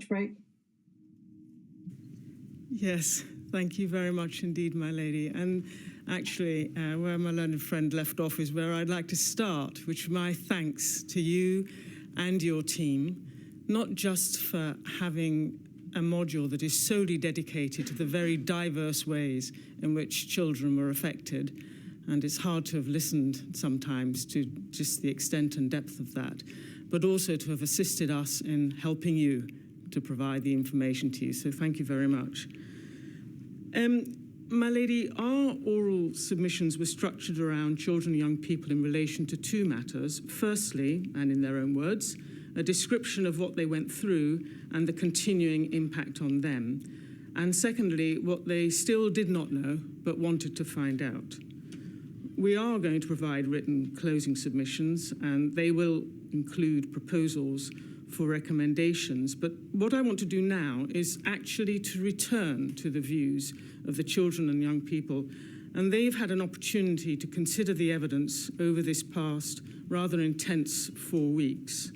lunch break. Yes, thank you very much indeed, my lady. And actually, where my learned friend left off is where I'd like to start, which is my thanks to you and your team, not just for having a module that is solely dedicated to the very diverse ways in which children were affected, and it's hard to have listened sometimes to just the extent and depth of that, but also to have assisted us in helping you to provide the information to you. So thank you very much. My lady, our oral submissions were structured around children and young people in relation to two matters. Firstly, and in their own words, a description of what they went through and the continuing impact on them. And secondly, what they still did not know but wanted to find out. We are going to provide written closing submissions, and they will include proposals for recommendations. But what I want to do now is actually to return to the views of the children and young people, and they've had an opportunity to consider the evidence over this past rather intense 4 weeks.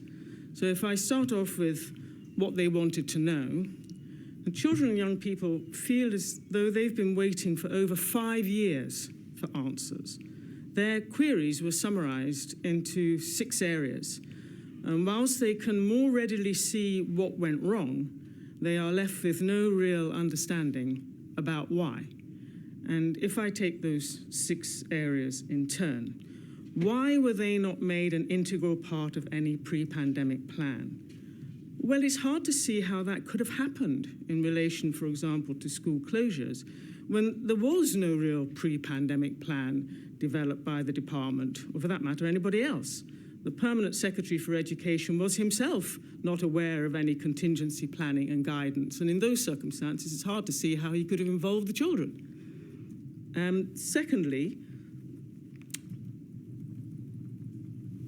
So if I start off with what they wanted to know, the children and young people feel as though they've been waiting for over 5 years for answers. Their queries were summarised into 6 areas. And whilst they can more readily see what went wrong, they are left with no real understanding about why. And if I take those 6 areas in turn, why were they not made an integral part of any pre-pandemic plan? Well, it's hard to see how that could have happened in relation, for example, to school closures, when there was no real pre-pandemic plan developed by the department, or for that matter, anybody else. The Permanent Secretary for Education was himself not aware of any contingency planning and guidance, and in those circumstances, it's hard to see how he could have involved the children. Secondly,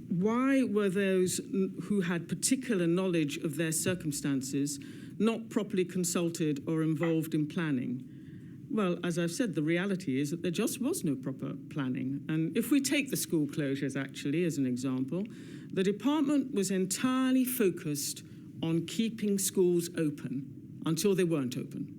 why were those who had particular knowledge of their circumstances not properly consulted or involved in planning? Well, as I've said, the reality is that there just was no proper planning. And if we take the school closures, actually, as an example, the department was entirely focused on keeping schools open until they weren't open.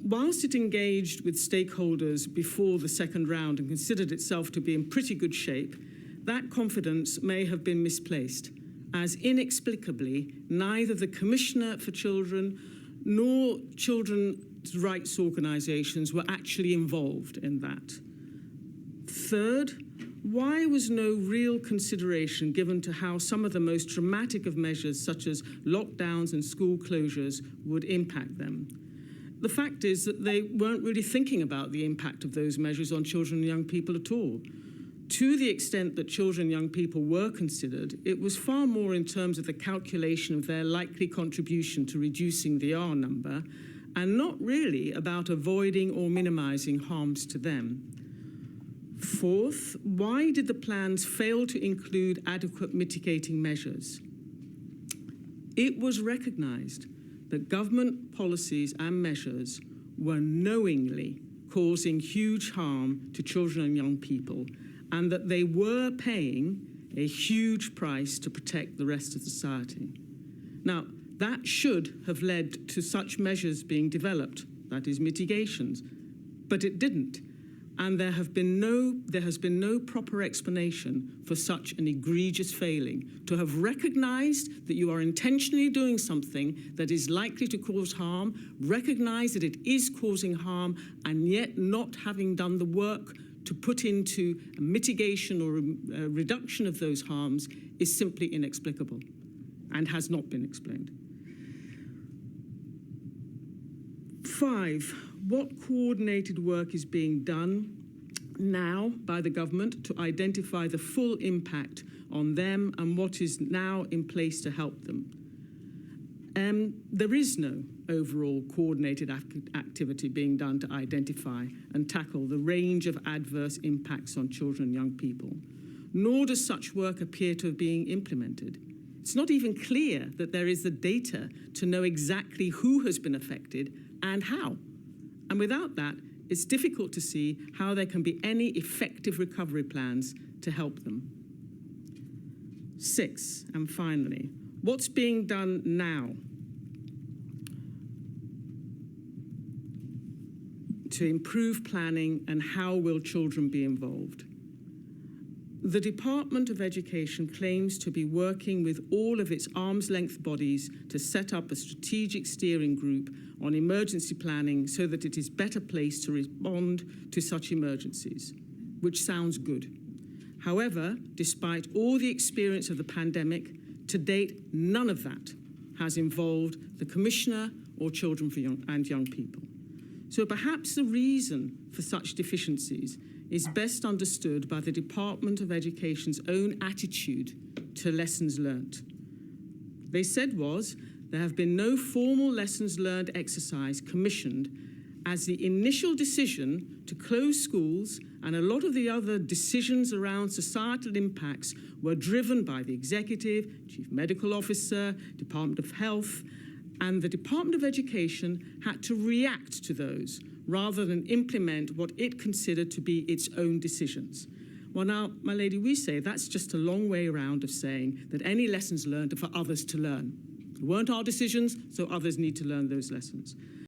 Whilst it engaged with stakeholders before the second round and considered itself to be in pretty good shape, that confidence may have been misplaced, as inexplicably neither the Commissioner for Children nor children's rights organisations were actually involved in that. Third, why was no real consideration given to how some of the most dramatic of measures, such as lockdowns and school closures, would impact them? The fact is that they weren't really thinking about the impact of those measures on children and young people at all. To the extent that children and young people were considered, it was far more in terms of the calculation of their likely contribution to reducing the R number, and not really about avoiding or minimising harms to them. Fourth, why did the plans fail to include adequate mitigating measures? It was recognised that government policies and measures were knowingly causing huge harm to children and young people, and that they were paying a huge price to protect the rest of society. Now, that should have led to such measures being developed, that is, mitigations, but it didn't. And there has been no proper explanation for such an egregious failing, to have recognised that you are intentionally doing something that is likely to cause harm, recognise that it is causing harm, and yet not having done the work to put into a mitigation or a reduction of those harms is simply inexplicable and has not been explained. 5, what coordinated work is being done now by the government to identify the full impact on them and what is now in place to help them? There is no overall coordinated activity being done to identify and tackle the range of adverse impacts on children and young people, nor does such work appear to have been implemented. It's not even clear that there is the data to know exactly who has been affected and how. And without that, it's difficult to see how there can be any effective recovery plans to help them. 6, and finally, what's being done now to improve planning and how will children be involved. The Department of Education claims to be working with all of its arm's-length bodies to set up a strategic steering group on emergency planning so that it is better placed to respond to such emergencies, which sounds good. However, despite all the experience of the pandemic, to date, none of that has involved the Commissioner or Children for Young People. So perhaps the reason for such deficiencies is best understood by the Department of Education's own attitude to lessons learnt. They said there have been no formal lessons learned exercise commissioned, as the initial decision to close schools and a lot of the other decisions around societal impacts were driven by the Executive, Chief Medical Officer, Department of Health, and the Department of Education had to react to those rather than implement what it considered to be its own decisions. Well, now, my lady, we say that's just a long way around of saying that any lessons learned are for others to learn. It weren't our decisions, so others need to learn those lessons.